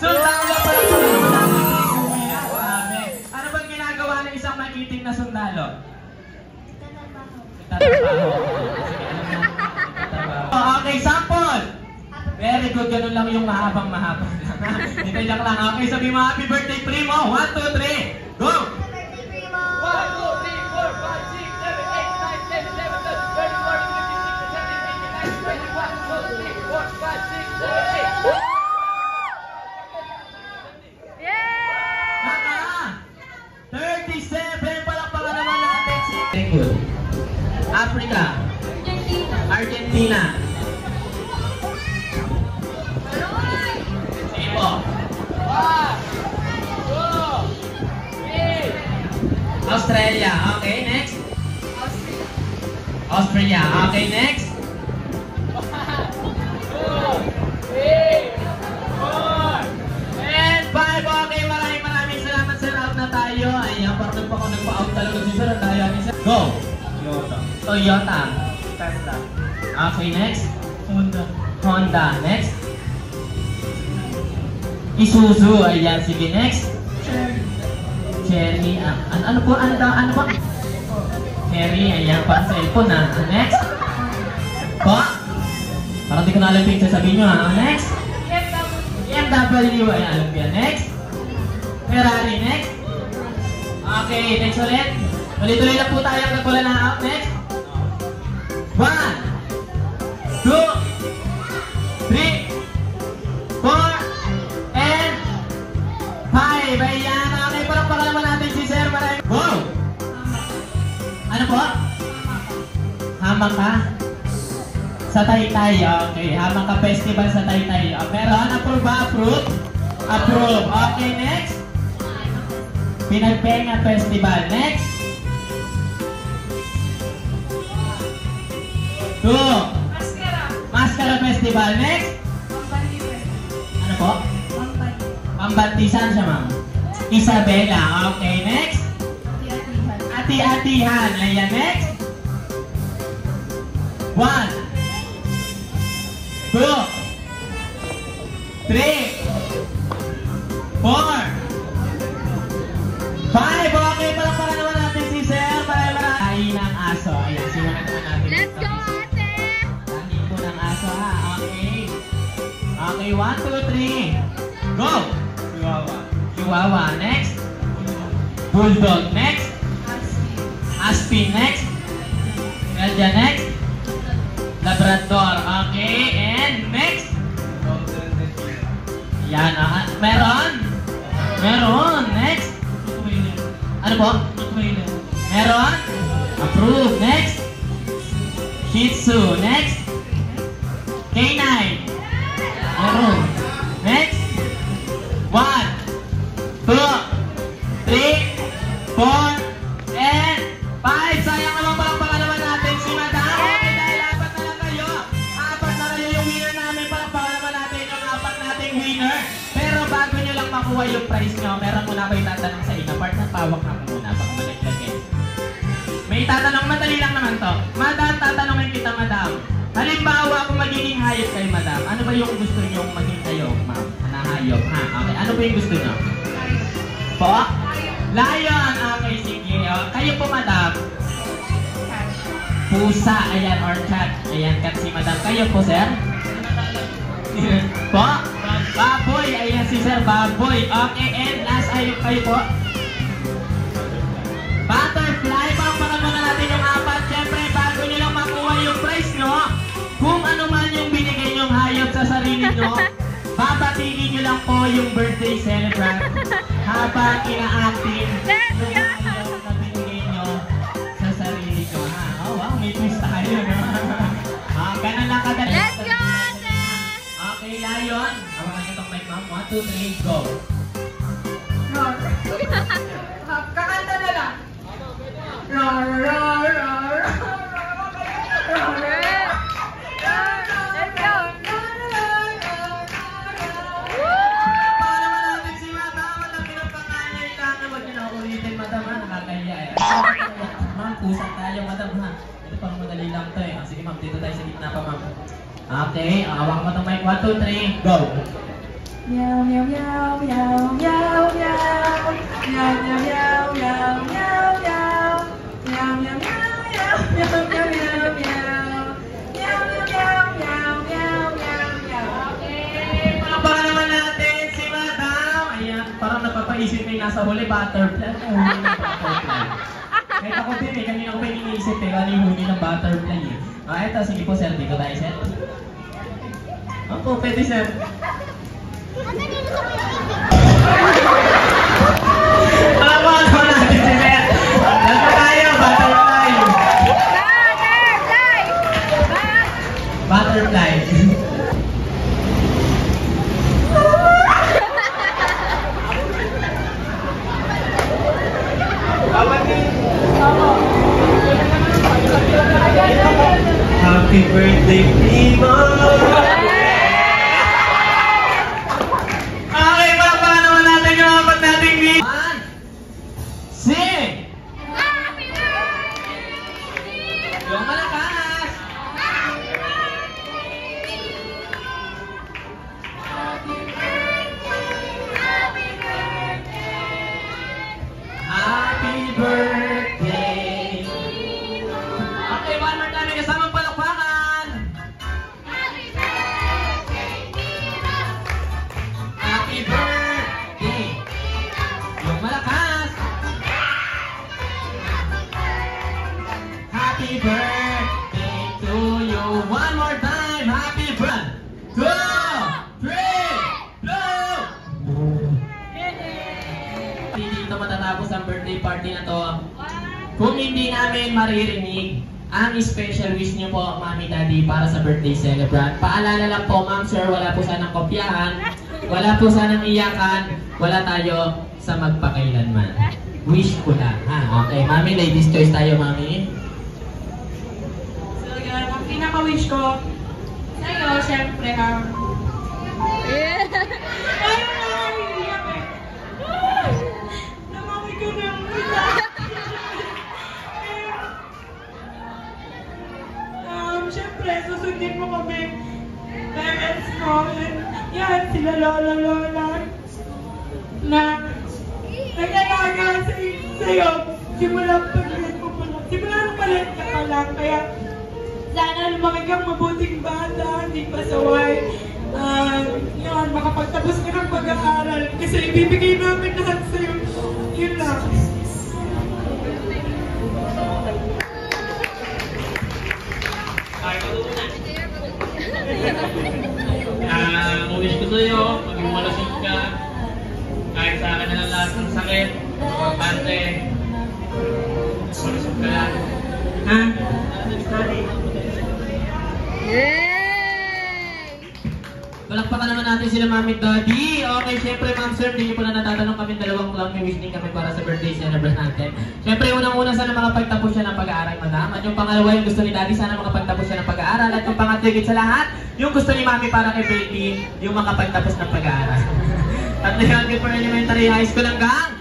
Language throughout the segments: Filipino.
Sundalo pala pala. Grabe. Ano bang ginagawa ng isang magiting na sundalo? Tatrabaho. Okay, sample. Very good, ganun lang yung mahabang. Hindi lang lang. Okay, sabi mo happy birthday, Primo. 1, 2, 3, go! 1, 2, 3, 4, 5, 6, 7, 8, 9, 10, 11, 12, 13, 14, 15, 16, 17, 18, 19, 20, 21, 22, 23, 24, 25, 6, 7, 8. Yeah! 37, palakpakan naman natin si... Very good. Africa. Argentina. Ipo. 1, 2, 3. Australia. Okay, next. Austria. Okay, next. 1, 2, 3, 4. And 5. Okay, maraming salamat sir. Out na tayo. Ayan, parang nagpa-out talaga si sir. Ang daya ni sir. Go. Toyota. Tesla. Okay, next. Honda. Next. Isuzu. Ayan, sige, next. Cherry. Ano po? Ano ba? Cherry. Ayan, parang cellphone na. Next. Po? Parang di ko na alam yung sasabihin nyo ha. Next. BMW. Ayan, alam ko yan. Next. Ferrari. Next. Okay, next ulit. Tuloy-tuloy lang po tayo hanggang wala na out. Next. 1, 2, 3, 4, and 5. Ayan. Okay, parang naman natin si Sir. Wow! Ano po? Hamang ka? Sa Taytay, okay. Hamang ka festival sa Taytay. Meron? Approve ba? Approve? Approve. Okay, next. Pinagpenga Festival. Next. 2. Mascara Festival. Next. Ano po? Pambantisan siya, ma'am. Isabela. Okay, next. Ati-atihan. Ayan, next. 1, 2, 3, 4, 5. Okay, palakpakan naman natin si Sir. Ay ng aso. Ayan, simulan naman natin. Let's go, ate! Tahin po ng aso, ha? Okay. Okay, 1, 2, 3. Go! Chihuahua. Chihuahua. Next. Bulldog. Next. Aspin. Next. Belgian. Next. Labrador. Okay. And next. Yan. Meron? Meron. Next. Ano po? Meron? Approve. Next. Shih Tzu. Next. K9. Meron. Next. 1, 2, 3, 4, and 5. Sayang naman palakpakan naman natin si Madam. Okay, dahil apat na lang kayo. Apat na kayo yung winner namin. Palakpakan naman natin yung apat nating winner. Pero bago nyo lang makuha yung prize nyo, meron muna kayo tatanong sa inyo. Part ng pawak na ko muna. Baka malaglag eh. May tatanong, madali lang naman to. Madam, tatanungin kita, Madam. Halimbawa, kung magiging hayop kayo, Madam, ano ba yung gusto nyo maging kayo, ma'am? Na hayop, ha? Okay, ano ba yung gusto nyo? Po? Lion! Okay, sige. Kayo po, Madam? Pusa, ayan, or cat. Ayan, cat si Madam. Kayo po, Sir? Po? Baboy, ayan si Sir, baboy. Okay, and last hayop kayo po? Butterfly, pakpakan muna natin yung apat. Siyempre, bago nyo lang makuha yung prize nyo, kung ano man yung binigay nyong hayop sa sarili nyo, babatiin nyo lang po yung birthday celebrant habang ina-acting yung hayop na binigay nyo sa sarili nyo. Ha? Oh, wow, may twist tayo. Ganun lang kadali. Let's go, ate! Okay, Lion. Hawakan nyo itong mic, ma'am. 1, 2, 3, go. Kakanta na lang. Let's go! Ma'am, pusang tayo, Madam, ha? Ito parang madali lang to eh. Sige, ma'am, dito tayo sa gitna pa, ma'am. Okay, hawak mo itong mic. 1, 2, 3, go! Meow meow meow meow meow meow meow meow meow meow meow meow meow meow meow meow meow meow. Okay, palakpakan naman natin si Madam. Ayan, parang napapaisip na yung nasa huli, butterfly. Butterfly. Kahit ako din eh, kanina ko pa iniisip eh, ano yung huli ng butterfly eh. Eto, sige po, Sir, dito tayo, Sir. Opo, pwede, Sir. Palakpakan po natin si Sir. Dito tayo, butterfly. Butterfly. Happy birthday, Primo! Okay, palakpakan naman natin yung apat nating video. 1, sing! Yung malakas! Happy birthday! Okay, one more time. Kasamang palakpakan! Happy birthday! Yung malakas! Happy birthday to you! One more time! Happy birthday! 2, 3, go! Hindi dito matatapos ang birthday party na to kung hindi namin maririnig ang special wish niyo po, Mami Daddy, para sa birthday celebrant. Paalala lang po, Ma'am Sir, wala po sanang kopyahan, wala po sanang iyakan, wala tayo sa magpakailanman. Wish ko lang. Okay, Mami, ladies choice tayo, Mami. So, yun, ang pinaka-wish ko sa'yo, syempre, ayaw na iiyak eh. Namami ko ng syempre, susundin mo kami. Parents mo, yan, sila lola, na nag-alaga sa'yo. Simula pag-liit mo pa lang. Simula nung maliit ka pa lang. Kaya, sana lumaki kang mabuting bata, hindi pasaway. Yun, makapagtapos ka ng pag-aaral. Kasi ibibigay namin lahat sa'yo. Yun lang. Wish ko sa'yo, maging malasig ka. Kahit sa akin na lang lahat ng sakit, importante, malasig ka lang. Ha? Palakpakan naman natin sila Mami Daddy. Okay, syempre Ma'am Sir, hindi nyo pala natatanong kami dalawang lang may wish din kami para sa birthday celebrant natin. Syempre, unang-una sana makapagtapos siya ng pag-aaral, madam. At yung pangalawa, yung gusto ni Daddy, sana makapagtapos siya ng pag-aaral. At yung pangatligid sa lahat, yung gusto ni Mami para kay Baby, yung makapagtapos ng pag-aaral. At hanggang for elementary, high school hanggang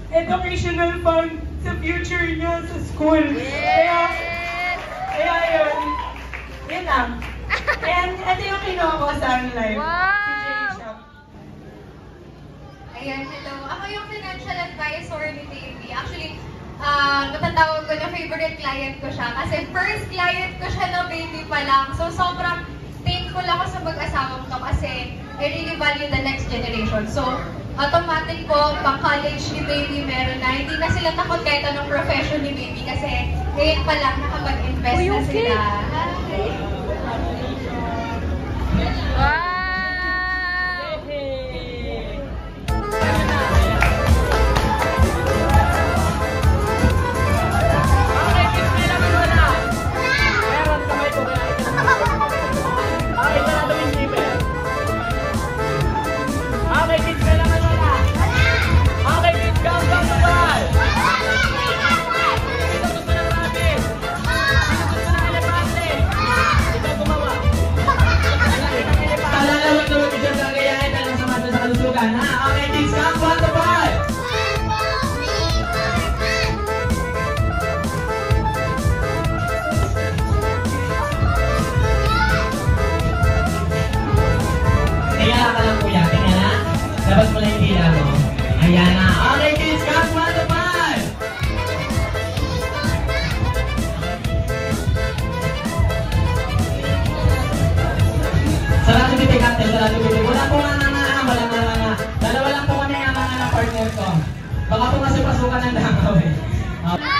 educational fund sa future niya sa school. Kaya yun. Yun lang. And ito yung kinuha ko sa live. Wow! Ayan, hello. Ako yung financial advisor ni Baby. Actually, matatawag ko na favorite client ko siya. Kasi first client ko siya na Baby pa lang. So, sobrang thankful ako sa mag-asawang to kasi I really value the next generation. So, automatic po, pang-college ni Baby meron na. Hindi na sila takot kahit anong profession ni Baby kasi ngayon pa lang nakapag-invest na sila. Wow! Dapat mo na yung tila mo. Ayan na. Okay, kids, count 1 to 5. Sarado bibig natin, sarado bibig. Wala po nga. Dalawa lang po kami nga ng partner ko. Baka po kasi pasukan ng langaw eh.